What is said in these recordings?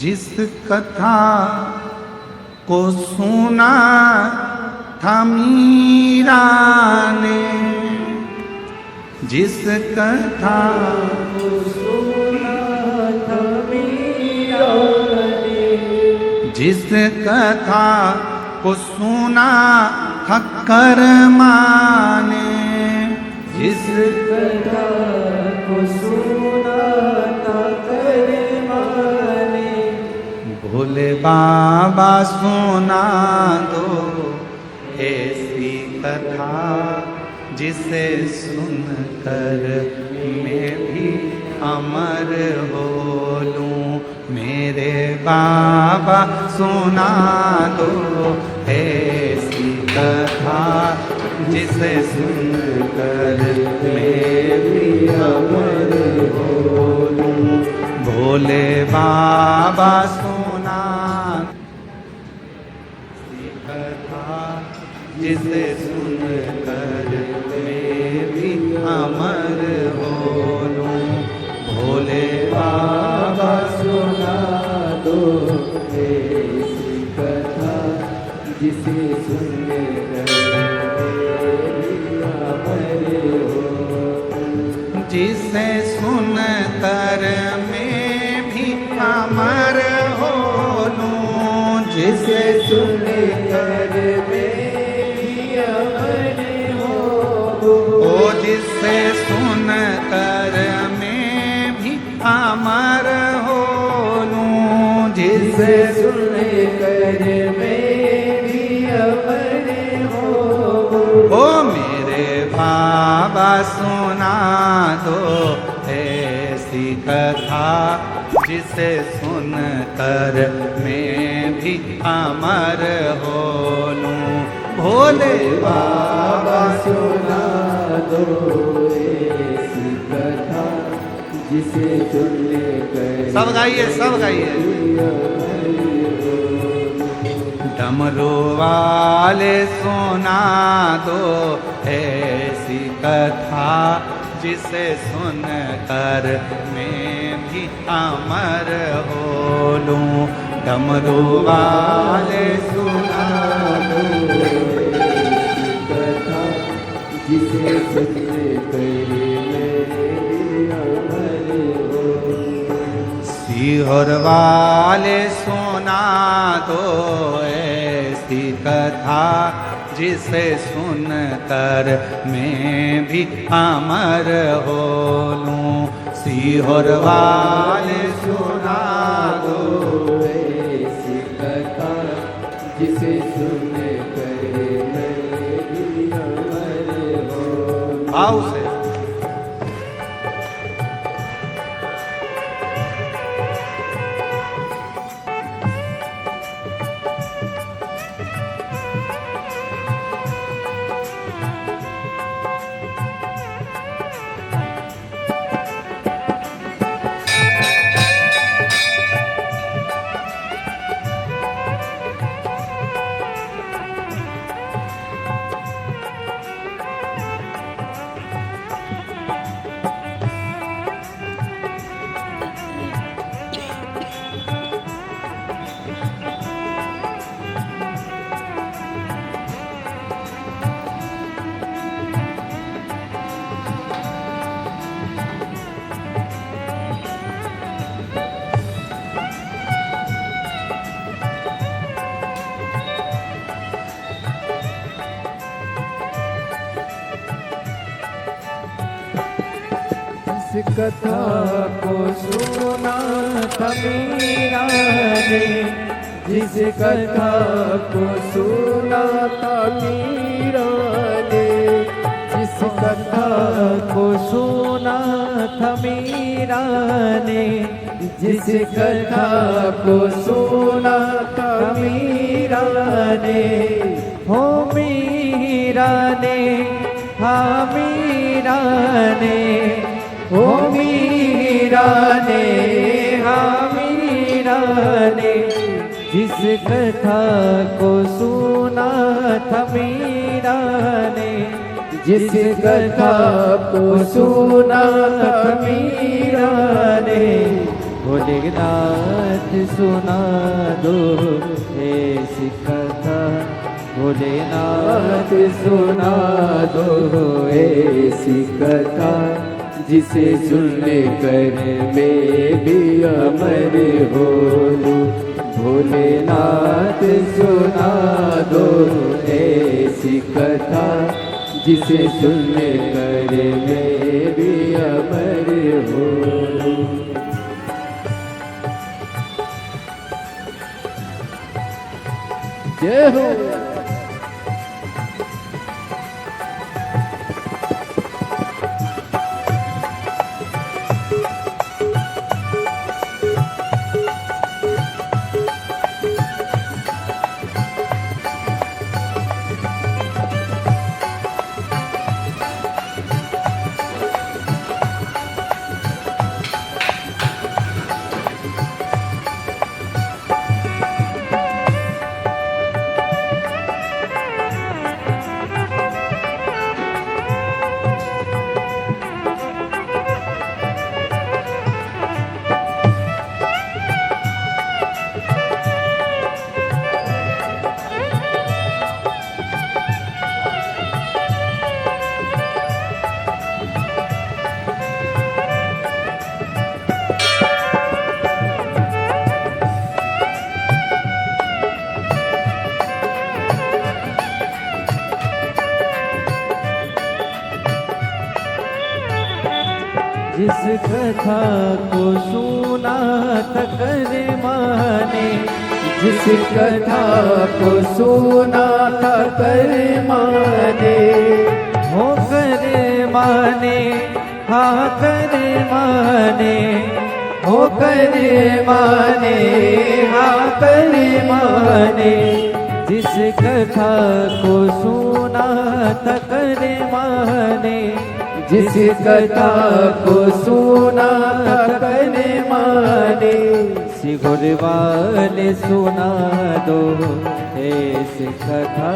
जिस कथा को सुना था मीरा ने, जिस कथा को सुना था मीरा ने, जिस कथा को सुना था कर्मा ने, जिस कथा को सुना था कर्मा ने, भोले बाबा सुना दो ऐसी कथा जिसे सुनकर मैं भी अमर हो लूं। मेरे बाबा सुना दो ऐसी कथा जिसे सुनकर मैं भी अमर हो लूं। भोले बाबा सुना कथा जिसे सुनकर मैं भी अमर हो लूं। भोले बाबा सुना दो ऐसी कथा जिसे सुनकर जिसे सुनकर मैं भी अमर हो लूं। जिसे सुनकर मैं भी अमर हो, ओ जिसे सुनकर मैं भी अमर हो लूं। जिसे सुनकर मैं भी अमर हो, ओ मेरे बाबा सुना दो ऐसी कथा जिसे सुनकर मैं भी अमर हो लूं। भोले बाबा सुना दो ऐसी कथा जिसे सुनकर, सब गाइए सब गाइए। डमरू वाले सुना दो ऐसी कथा जिसे सुनकर मैं भी अमर हो लूं। डमरू वाले सुना दो ऐसी कथा जिसे सुनकर मैं भी अमर हो। सीहोर वाले सुना दो ऐसी कथा जिसे सुनकर मैं भी अमर हो लूं। सीहोर वाले सुना दो ऐसी कथा जिसे सुनकर मैं भी अमर हो। आओ से जिस कथा को सुना था मीरा ने, जिस कथा को सुना था मीरा ने, जिस कथा को सुना था मीरा ने, जिस कथा को सुना था मीरा ने, हो मीरा ने, हाँ मीरा ने, ओ मीरा ने, हाँ मीरा ने, जिस कथा को सुना था मीरा ने, जिस कथा को सुना था मीरा ने, भोलेनाथ सुना दो ऐसी कथा, भोलेनाथ सुना दो ऐसी कथा, जिसे सुनने कर मैं भी अमर हो लूं। भोलेनाथ सुना दो ऐसी कथा, जिसे सुनने कर मैं भी अमर हो लूं। जय हो। जिस कथा को सुना था कर माने, जिस कथा को सुना था कर माने, हो कर माने, हाँ कर माने, हो कर माने, हाँ कर माने। जिस कथा को सुना था कर माने, जिस कथा को सुना था कर माने। सिगुर वाले सुना दो ऐसी कथा,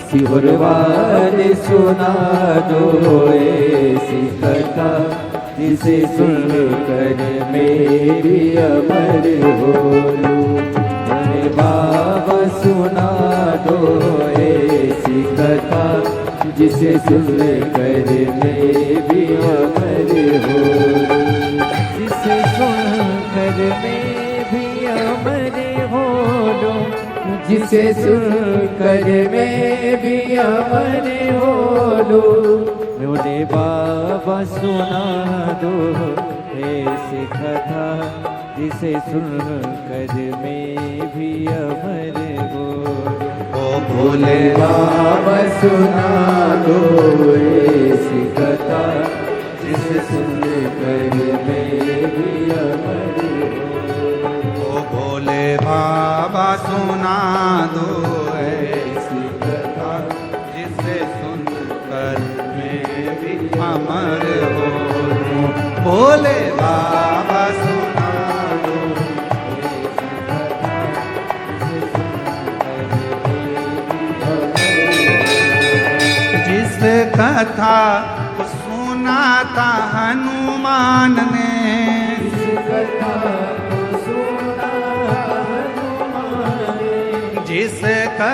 सिगुर वाले सुना दो ऐसी कथा, जिसे सुन कर मेरी अमर हो लूं। अरे बाबा सुना दो ऐसी कथा, जिसे सुन कर मैं भी अमर हो लूं। जिसे सुन कर मैं भी अमर हो लूं, जिसे सुन कर मैं भी अमर हो लूं। बोले बाबा सुना दो ऐसी कथा, जिसे सुन कर मैं भी अमर हो लूं। ओ भोले बाबा सुना दो ऐसी कथा, जिसे सुन कर मैं भी अमर हो। ओ भोले बाबा सुना दो ऐसी कथा, जिसे सुन कर मैं भी अमर हो लूं। भोले बाबा सुना दो ऐसी कथा, जिस कथा को सुना था हनुमान ने, जिस कथा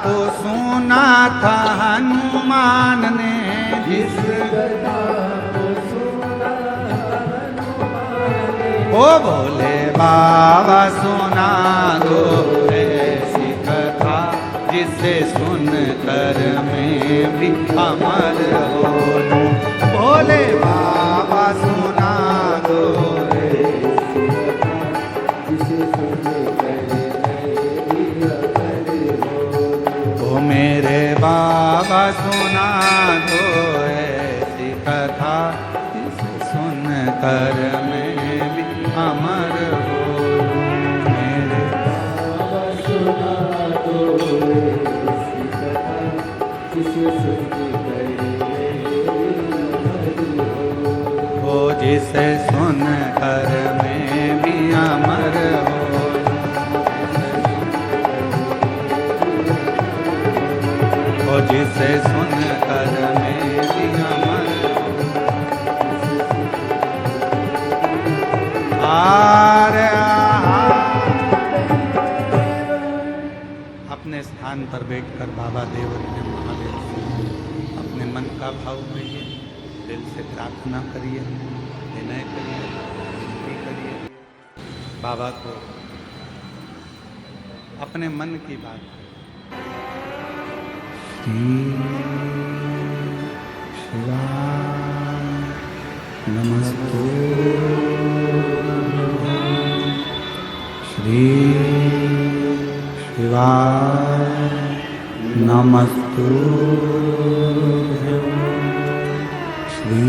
को सुना था हनुमान ने, जिस कथा को सुना हनुमान ने। ओ भोले बाबा सुना दो ऐसी कथा, जिसे सुन कर मैं भी अमर हो लूं। भोले बाबा सुना दो ऐसी कथा, जिसे सुन कर मैं भी अमर हो लूं। ओ मेरे बाबा सुना दो ऐसी कथा, जिसे सुन कर मैं भी अमर हो लूं। मेरे बाबा सुना दो ऐसी कथा, जिसे सुन कर वो जिसे सुन कर मैं भी अमर हो वो जिसे सुन कर मैं भी अमर। हरे अपने स्थान पर बैठकर बाबा देवज्ञ महादेव से अपने मन का भाव कहिए, दिल से प्रार्थना करिए, विनय करिए, विनती करिए, बाबा को अपने मन की बात श्री शिवाय नमस्ते श्री शिवाय नमस्तुभ्यं श्री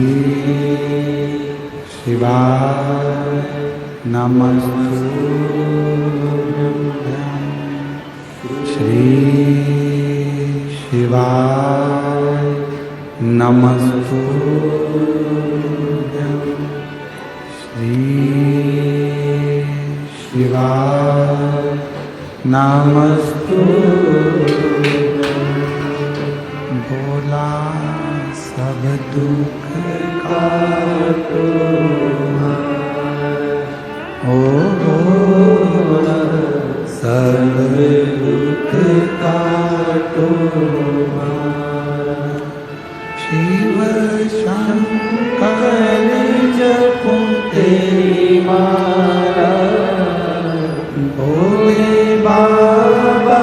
शिवाय नमस्तुभ्यं श्री शिवाय नमस्तुभ्यं श्री शिवाय नमस्तुभ्यं बोला सब दुख काटो ओ बोला सब दुख काटो शिव शंकर जपो तेरी माला भोले बाबा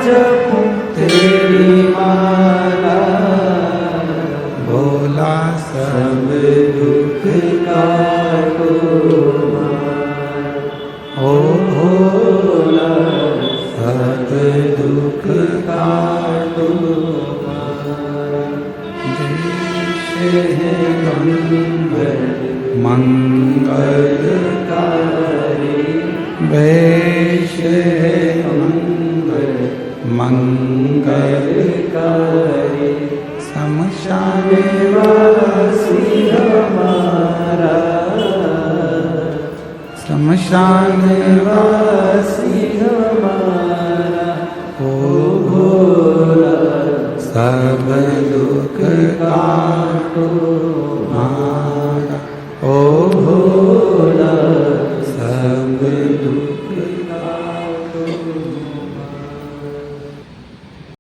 जपो तेरी माला भोला सब दुख काटो ओ भोला सब दुख काटो मंगलकारी वेश है मंगलकारी शमशान वासी हमारा शमशान वासी हमारा ओ भोला सब दुख काटो हमारा ओ